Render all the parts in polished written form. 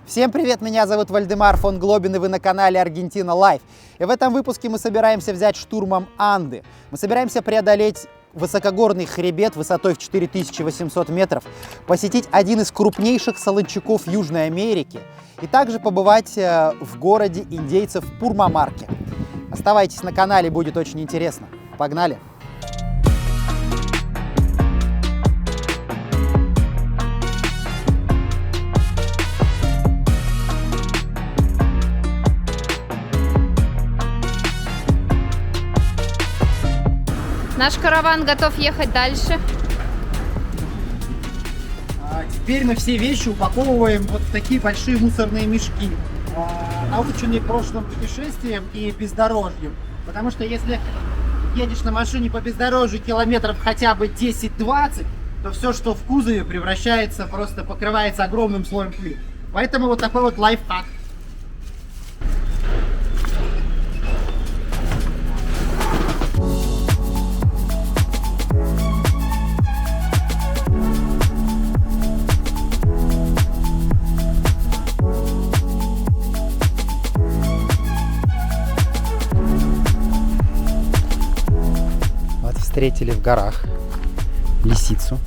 Всем привет, меня зовут Вальдемар фон Глобин, и вы на канале Аргентина Лайф. И в этом выпуске мы собираемся взять штурмом Анды. Мы собираемся преодолеть высокогорный хребет высотой в 4800 метров, посетить один из крупнейших солончаков Южной Америки и также побывать в городе индейцев Пурмамарке. Оставайтесь на канале, будет очень интересно. Погнали! Наш караван готов ехать дальше. Теперь мы все вещи упаковываем вот в такие большие мусорные мешки, наученные прошлым путешествием и бездорожьем. Потому что если едешь на машине по бездорожью километров хотя бы 10-20, то все, что в кузове, превращается, просто покрывается огромным слоем пыли. Поэтому вот такой вот лайфхак. Встретили в горах лисицу.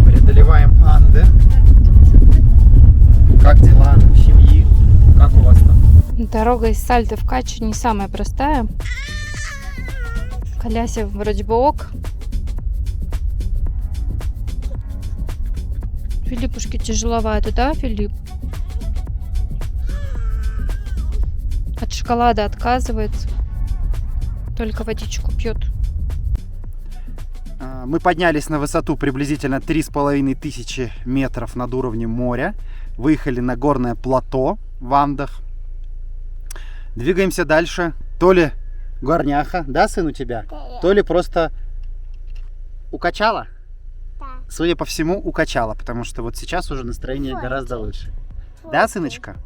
Преодолеваем Анды. Как дела у семьи? Как у вас там? Дорога из Сальты в Качу не самая простая. Колясе вроде бы ок. Филиппушке тяжеловато, да, Филипп? От шоколада отказывается. Только водичку пьет. Мы поднялись на высоту приблизительно 3500 метров над уровнем моря. Выехали на горное плато в Андах. Двигаемся дальше. То ли горняха, да, сын, у тебя? То ли просто укачала? Судя по всему, укачала, потому что вот сейчас уже настроение гораздо лучше. Да, сыночка?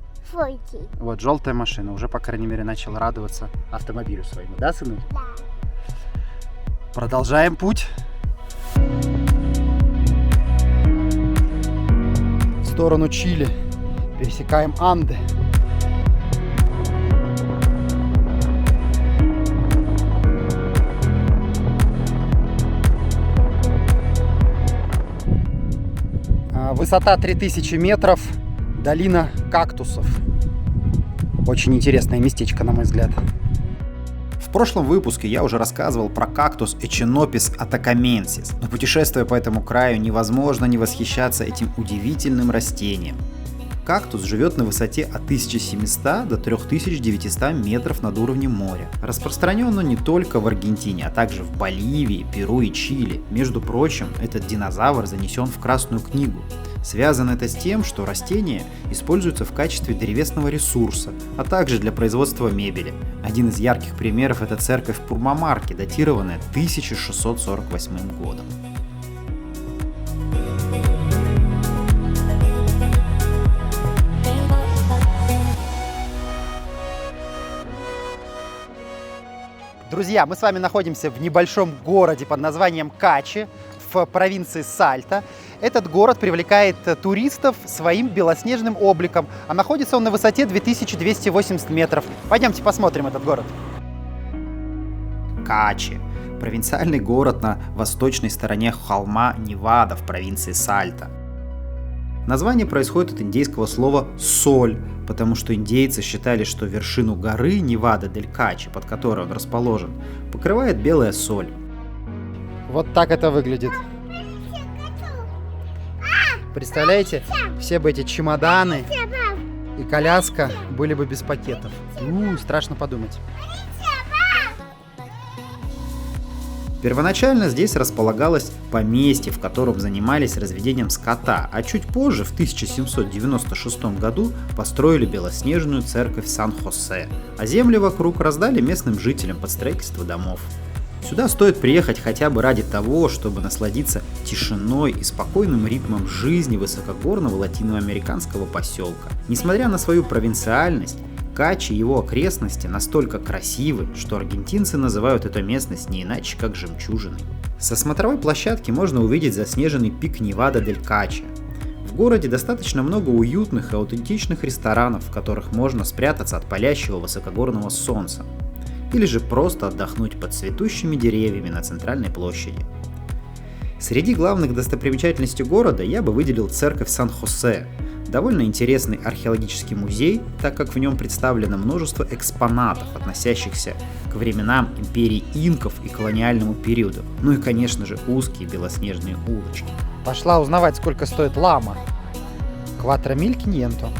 Вот, желтая машина. Уже, по крайней мере, начал радоваться автомобилю своему. Да, сынок? Да. Продолжаем путь. В сторону Чили. Пересекаем Анды. Высота 3000 метров, долина кактусов. Очень интересное местечко, на мой взгляд. В прошлом выпуске я уже рассказывал про кактус Echinopis atacamensis, но путешествуя по этому краю, невозможно не восхищаться этим удивительным растением. Кактус живет на высоте от 1700 до 3900 метров над уровнем моря. Распространен он не только в Аргентине, а также в Боливии, Перу и Чили. Между прочим, этот динозавр занесен в Красную книгу. Связано это с тем, что растение используется в качестве древесного ресурса, а также для производства мебели. Один из ярких примеров — это церковь Пурмамарки, датированная 1648 годом. Друзья, мы с вами находимся в небольшом городе под названием Качи в провинции Сальта. Этот город привлекает туристов своим белоснежным обликом, а находится он на высоте 2280 метров. Пойдемте посмотрим этот город. Качи – провинциальный город на восточной стороне холма Невада в провинции Сальта. Название происходит от индейского слова «соль», потому что индейцы считали, что вершину горы Невада-дель-Качи, под которой он расположен, покрывает белая соль. Вот так это выглядит. Представляете, все бы эти чемоданы и коляска были бы без пакетов. Страшно подумать. Первоначально здесь располагалось поместье, в котором занимались разведением скота, а чуть позже, в 1796 году, построили белоснежную церковь Сан-Хосе, а земли вокруг раздали местным жителям под строительство домов. Сюда стоит приехать хотя бы ради того, чтобы насладиться тишиной и спокойным ритмом жизни высокогорного латиноамериканского поселка. Несмотря на свою провинциальность, Качи и его окрестности настолько красивы, что аргентинцы называют эту местность не иначе, как жемчужиной. Со смотровой площадки можно увидеть заснеженный пик Невада-дель-Качи. В городе достаточно много уютных и аутентичных ресторанов, в которых можно спрятаться от палящего высокогорного солнца. Или же просто отдохнуть под цветущими деревьями на центральной площади. Среди главных достопримечательностей города я бы выделил церковь Сан-Хосе, довольно интересный археологический музей, так как в нем представлено множество экспонатов, относящихся к временам империи инков и колониальному периоду. Ну и, конечно же, узкие белоснежные улочки. Пошла узнавать, сколько стоит лама. 4.500.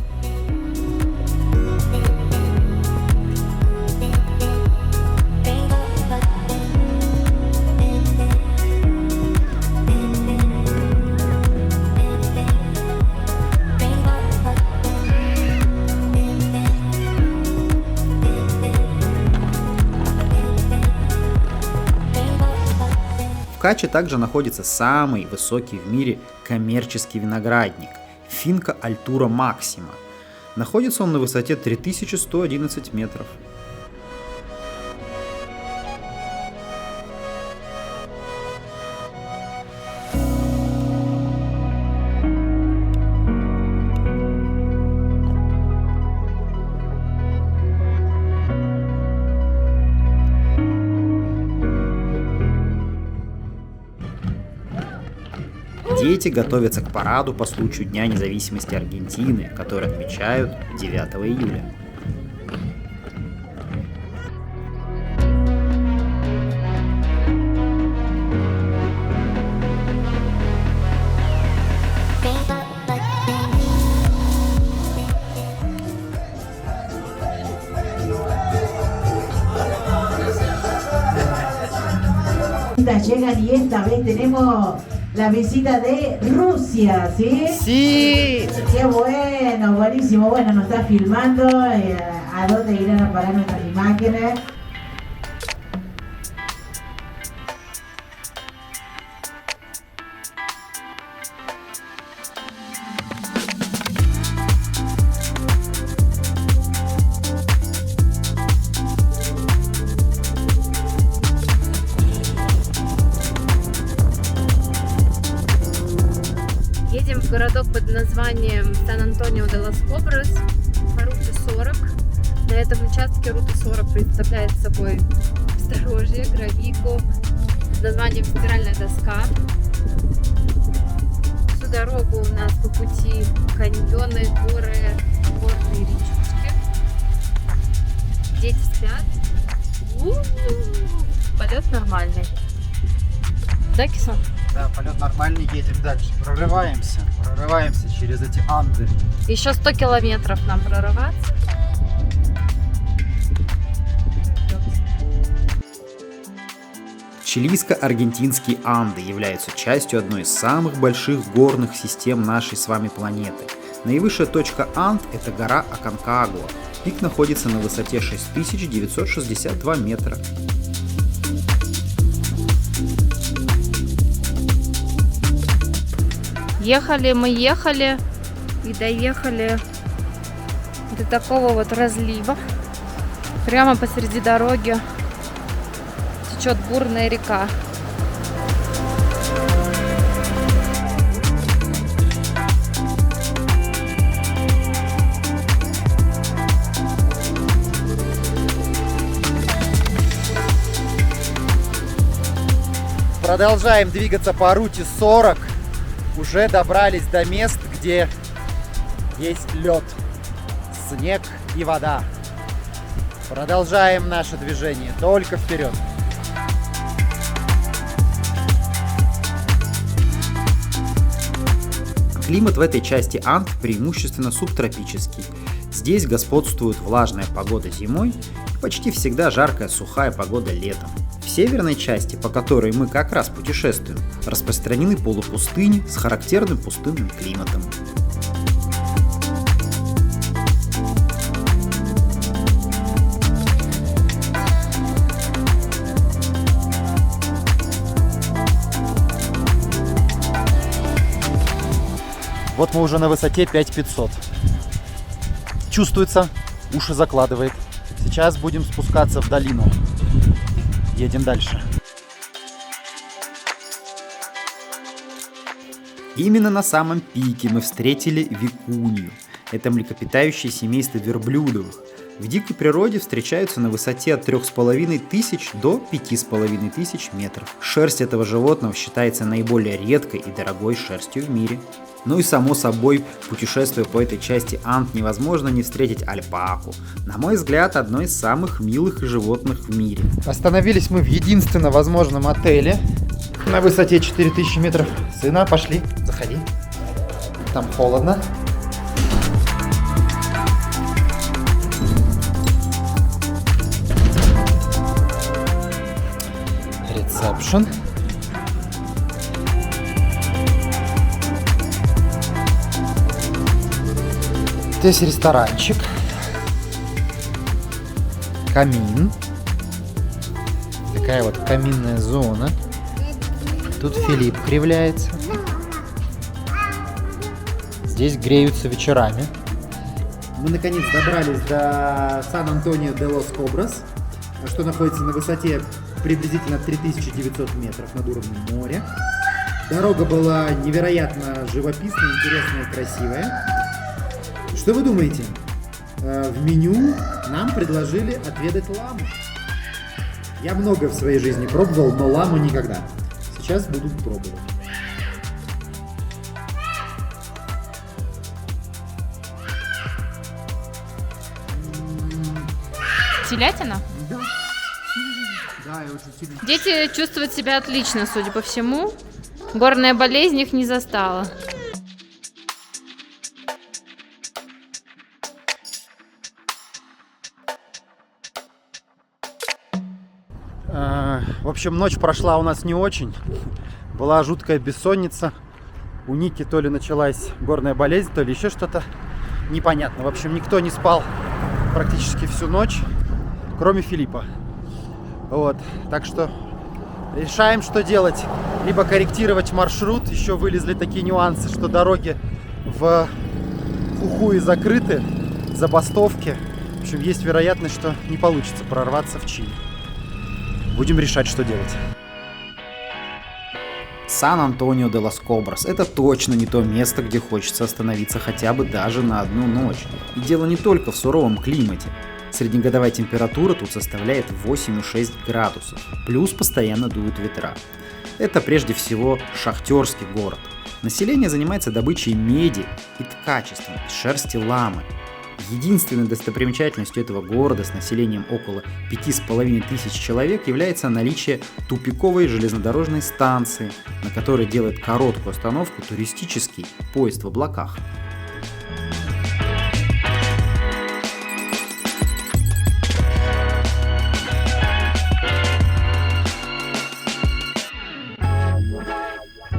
В Качи также находится самый высокий в мире коммерческий виноградник – Финка Альтура Максима. Находится он на высоте 3111 метров. Дети готовятся к параду по случаю Дня независимости Аргентины, который отмечают 9 июля. Llegan y esta vez tenemos la visita de Rusia, ¿sí? Sí. Qué bueno, buenísimo. Bueno, nos está filmando a dónde irán a parar nuestras imágenes. Едем в городок под названием Сан-Антонио-де-лас-Кобрас по руте 40. На этом участке рута 40 представляет собой бездорожье, гравийку с названием «Спиральная доска». Всю дорогу у нас по пути каньоны, горы, горные речушки. Дети спят. Полет нормальный. Да, Кисан? Да, полет нормальный, едем дальше. Прорываемся через эти Анды. Еще 100 километров нам прорываться. Чилийско-аргентинские Анды являются частью одной из самых больших горных систем нашей с вами планеты. Наивысшая точка Анд – это гора Аконкагуа. Пик находится на высоте 6962 метра. Мы ехали и доехали до такого вот разлива. Прямо посреди дороги течет бурная река. Продолжаем двигаться по руте 40. Уже добрались до мест, где есть лед, снег и вода. Продолжаем наше движение, только вперед. Климат в этой части Анд преимущественно субтропический. Здесь господствует влажная погода зимой и почти всегда жаркая сухая погода летом. В северной части, по которой мы как раз путешествуем, распространены полупустыни с характерным пустынным климатом. Вот мы уже на высоте 5500. Чувствуется уши закладывает. Сейчас будем спускаться в долину. Едем дальше. Именно на самом пике мы встретили викунью. Это млекопитающее семейство верблюдовых. В дикой природе встречаются на высоте от 3500 до 5500 метров. Шерсть этого животного считается наиболее редкой и дорогой шерстью в мире. Ну и само собой, путешествуя по этой части Анд, невозможно не встретить альпаку. На мой взгляд, одно из самых милых животных в мире. Остановились мы в единственно возможном отеле на высоте 4000 метров. Сына, пошли, заходи. Там холодно. Ресепшн. Здесь ресторанчик. Камин. Такая вот каминная зона. Тут Филипп кривляется. Здесь греются вечерами. Мы наконец добрались до Сан-Антонио-де-Лос-Коброс, что находится на высоте приблизительно 3900 метров над уровнем моря. Дорога была невероятно живописная, интересная и красивая. Что вы думаете? В меню нам предложили отведать ламу. Я много в своей жизни пробовал, но ламу никогда. Сейчас буду пробовать. Телятина? Да. Да, я очень сильно. Дети чувствуют себя отлично, судя по всему. Горная болезнь их не застала. В общем, ночь прошла у нас не очень. Была жуткая бессонница. У Ники то ли началась горная болезнь, то ли еще что-то. Непонятно. В общем, никто не спал практически всю ночь, кроме Филиппа. Вот. Так что решаем, что делать. Либо корректировать маршрут. Еще вылезли такие нюансы, что дороги в Хухуи закрыты, забастовки. В общем, есть вероятность, что не получится прорваться в Чили. Будем решать, что делать. Сан-Антонио-де-Лос-Коброс – это точно не то место, где хочется остановиться хотя бы даже на одну ночь. И дело не только в суровом климате. Среднегодовая температура тут составляет 8,6 градусов, плюс постоянно дуют ветра. Это прежде всего шахтерский город. Население занимается добычей меди и ткачеством из шерсти ламы. Единственной достопримечательностью этого города с населением около 5500 человек является наличие тупиковой железнодорожной станции, на которой делает короткую остановку туристический поезд в облаках.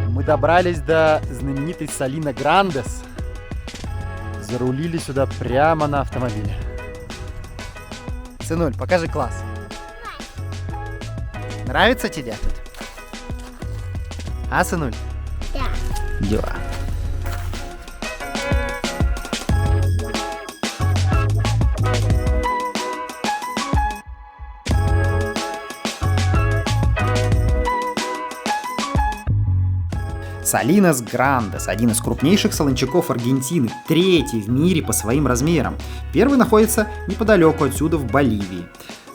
Мы добрались до знаменитой Салина Грандес. Зарулили сюда прямо на автомобиле. Сынуль, покажи класс. Нравится тебе тут? А, сынуль? Дела. Салинас Грандес – один из крупнейших солончаков Аргентины, третий в мире по своим размерам. Первый находится неподалеку отсюда, в Боливии.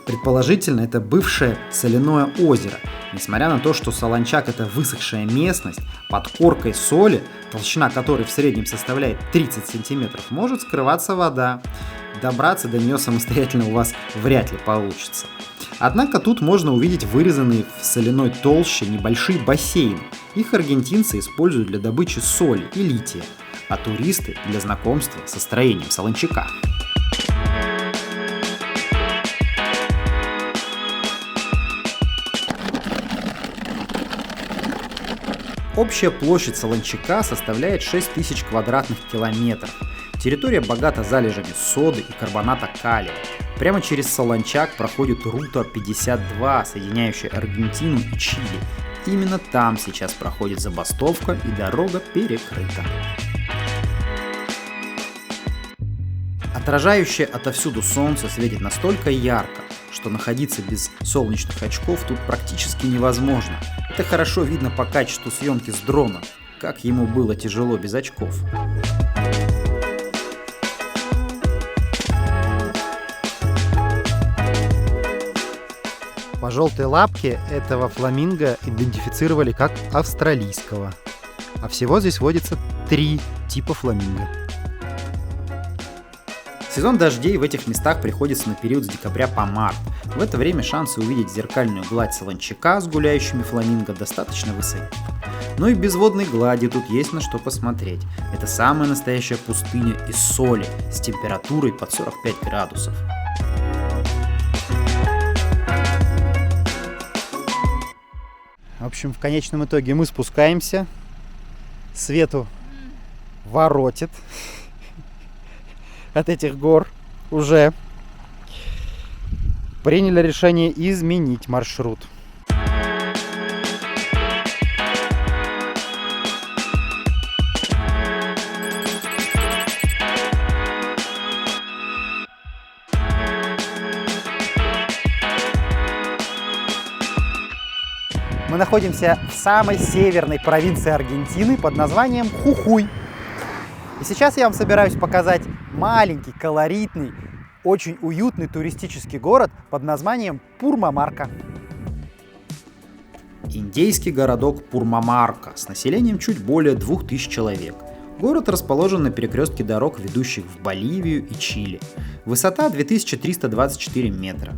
Предположительно, это бывшее соляное озеро. Несмотря на то, что Солончак – это высохшая местность, под коркой соли, толщина которой в среднем составляет 30 сантиметров, может скрываться вода. Добраться до нее самостоятельно у вас вряд ли получится. Однако тут можно увидеть вырезанные в соляной толще небольшие бассейны. Их аргентинцы используют для добычи соли и лития, а туристы – для знакомства со строением солончака. Общая площадь Солончака составляет 6000 квадратных километров. Территория богата залежами соды и карбоната калия. Прямо через Солончак проходит рута 52, соединяющая Аргентину и Чили. Именно там сейчас проходит забастовка и дорога перекрыта. Отражающее отовсюду солнце светит настолько ярко, что находиться без солнечных очков тут практически невозможно. Это хорошо видно по качеству съемки с дрона, как ему было тяжело без очков. По желтой лапке этого фламинго идентифицировали как австралийского. А всего здесь водится 3 типа фламинго. Сезон дождей в этих местах приходится на период с декабря по март. В это время шансы увидеть зеркальную гладь Солончака с гуляющими фламинго достаточно высоки. Но и без водной глади тут есть на что посмотреть. Это самая настоящая пустыня из соли с температурой под 45 градусов. В общем, в конечном итоге мы спускаемся. Свету воротит от этих гор. Уже приняли решение изменить маршрут. Мы находимся в самой северной провинции Аргентины под названием Хухуй. И сейчас я вам собираюсь показать маленький, колоритный, очень уютный туристический город под названием Пурмамарка. Индейский городок Пурмамарка с населением чуть более 2000 человек. Город расположен на перекрестке дорог, ведущих в Боливию и Чили. Высота 2324 метра.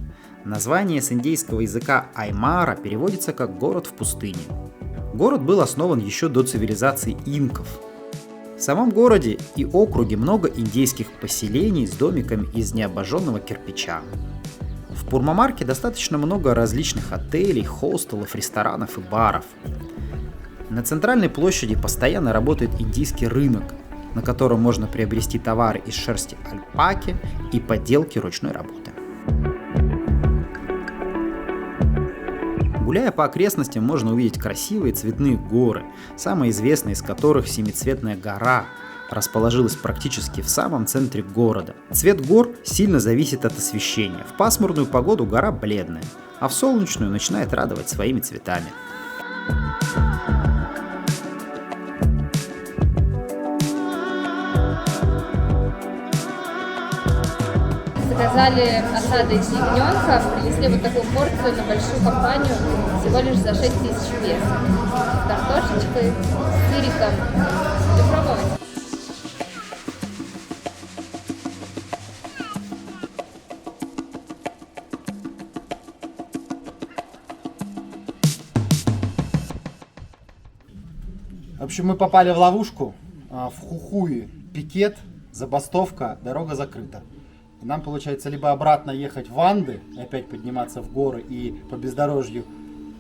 Название с индейского языка Аймара переводится как «город в пустыне». Город был основан еще до цивилизации инков. В самом городе и округе много индейских поселений с домиками из необожженного кирпича. В Пурмамарке достаточно много различных отелей, хостелов, ресторанов и баров. На центральной площади постоянно работает индийский рынок, на котором можно приобрести товары из шерсти альпаки и поделки ручной работы. Гуляя по окрестностям, можно увидеть красивые цветные горы, самая известная из которых Семицветная гора, расположилась практически в самом центре города. Цвет гор сильно зависит от освещения. В пасмурную погоду гора бледная, а в солнечную начинает радовать своими цветами. Заказали осады из ягненка, принесли вот такую порцию на большую компанию всего лишь за 6000 песо. С картошечкой, с сыриком. Будем пробовать. В общем, мы попали в ловушку. В Хухуе пикет, забастовка, дорога закрыта. Нам, получается, либо обратно ехать в Анды, опять подниматься в горы и по бездорожью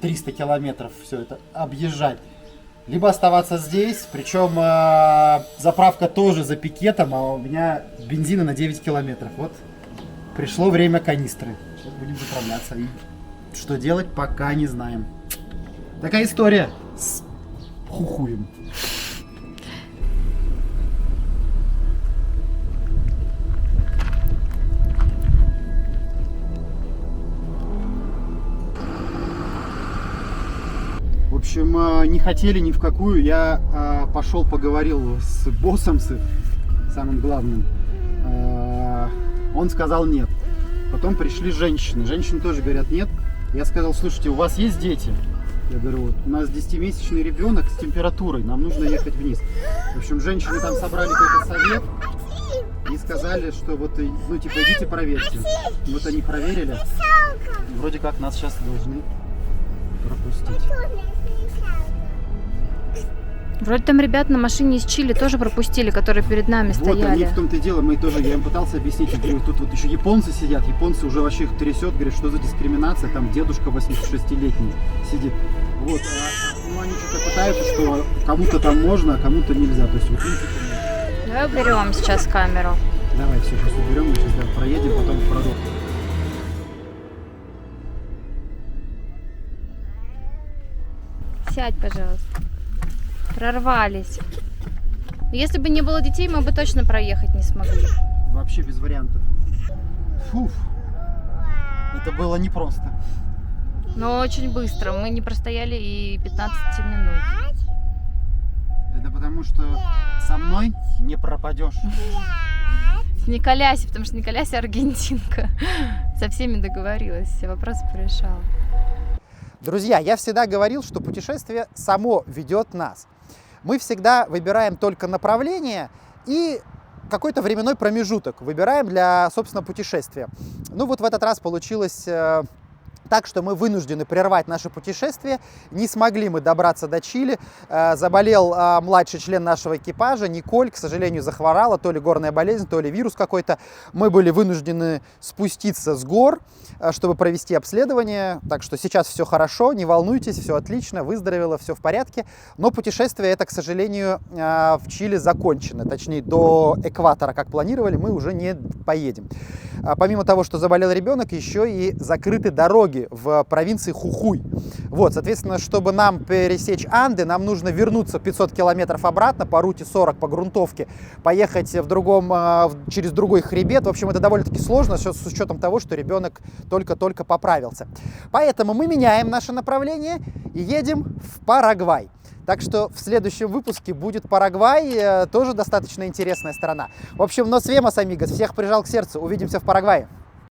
300 километров все это объезжать, либо оставаться здесь, причем заправка тоже за пикетом, а у меня бензина на 9 километров. Вот пришло время канистры. Сейчас будем заправляться. И что делать, пока не знаем. Такая история с Хухуем. В общем, не хотели ни в какую. Я пошел, поговорил с боссом, с самым главным. Он сказал нет. Потом пришли женщины. Женщины тоже говорят нет. Я сказал, слушайте, у вас есть дети? Я говорю, вот, у нас 10-месячный ребенок с температурой, нам нужно ехать вниз. В общем, женщины там собрали какой-то совет и сказали, что вот, ну, типа, идите проверьте. Вот они проверили. Вроде как нас сейчас должны пропустить. Вроде там ребят на машине из Чили тоже пропустили, которые перед нами стояли. Вот они в том-то и дело, мы тоже, я им пытался объяснить, я говорю, тут вот еще японцы сидят, японцы уже вообще их трясет, говорят, что за дискриминация, там дедушка 86-летний сидит. Вот, ну они что-то пытаются, что кому-то там можно, а кому-то нельзя, то есть вот видите. Давай уберем сейчас камеру. Давай, все, сейчас уберем, мы сейчас проедем, потом в продукт. Сядь, пожалуйста. Прорвались. Если бы не было детей, мы бы точно проехать не смогли. Вообще без вариантов. Фуф. Это было непросто. Но очень быстро. Мы не простояли и 15 минут. Это потому что со мной не пропадешь. С Николяси, потому что Николяси аргентинка. Со всеми договорилась, все вопросы порешала. Друзья, я всегда говорил, что путешествие само ведет нас. Мы всегда выбираем только направление и какой-то временной промежуток выбираем для, собственно, путешествия. Ну вот в этот раз получилось так, что мы вынуждены прервать наше путешествие. Не смогли мы добраться до Чили. Заболел младший член нашего экипажа, Николь, к сожалению, захворала. То ли горная болезнь, то ли вирус какой-то. Мы были вынуждены спуститься с гор, чтобы провести обследование. Так что сейчас все хорошо, не волнуйтесь, все отлично, выздоровело, все в порядке. Но путешествие это, к сожалению, в Чили закончено. Точнее, до экватора, как планировали, мы уже не поедем. Помимо того, что заболел ребенок, еще и закрыты дороги в провинции Хухуй. Вот, соответственно, чтобы нам пересечь Анды, нам нужно вернуться 500 километров обратно по руте 40 по грунтовке, поехать через другой хребет. В общем, это довольно-таки сложно с учетом того, что ребенок только-только поправился. Поэтому мы меняем наше направление и едем в Парагвай. Так что в следующем выпуске будет Парагвай, тоже достаточно интересная страна. В общем, nos vemos, amigos. Всех прижал к сердцу. Увидимся в Парагвае.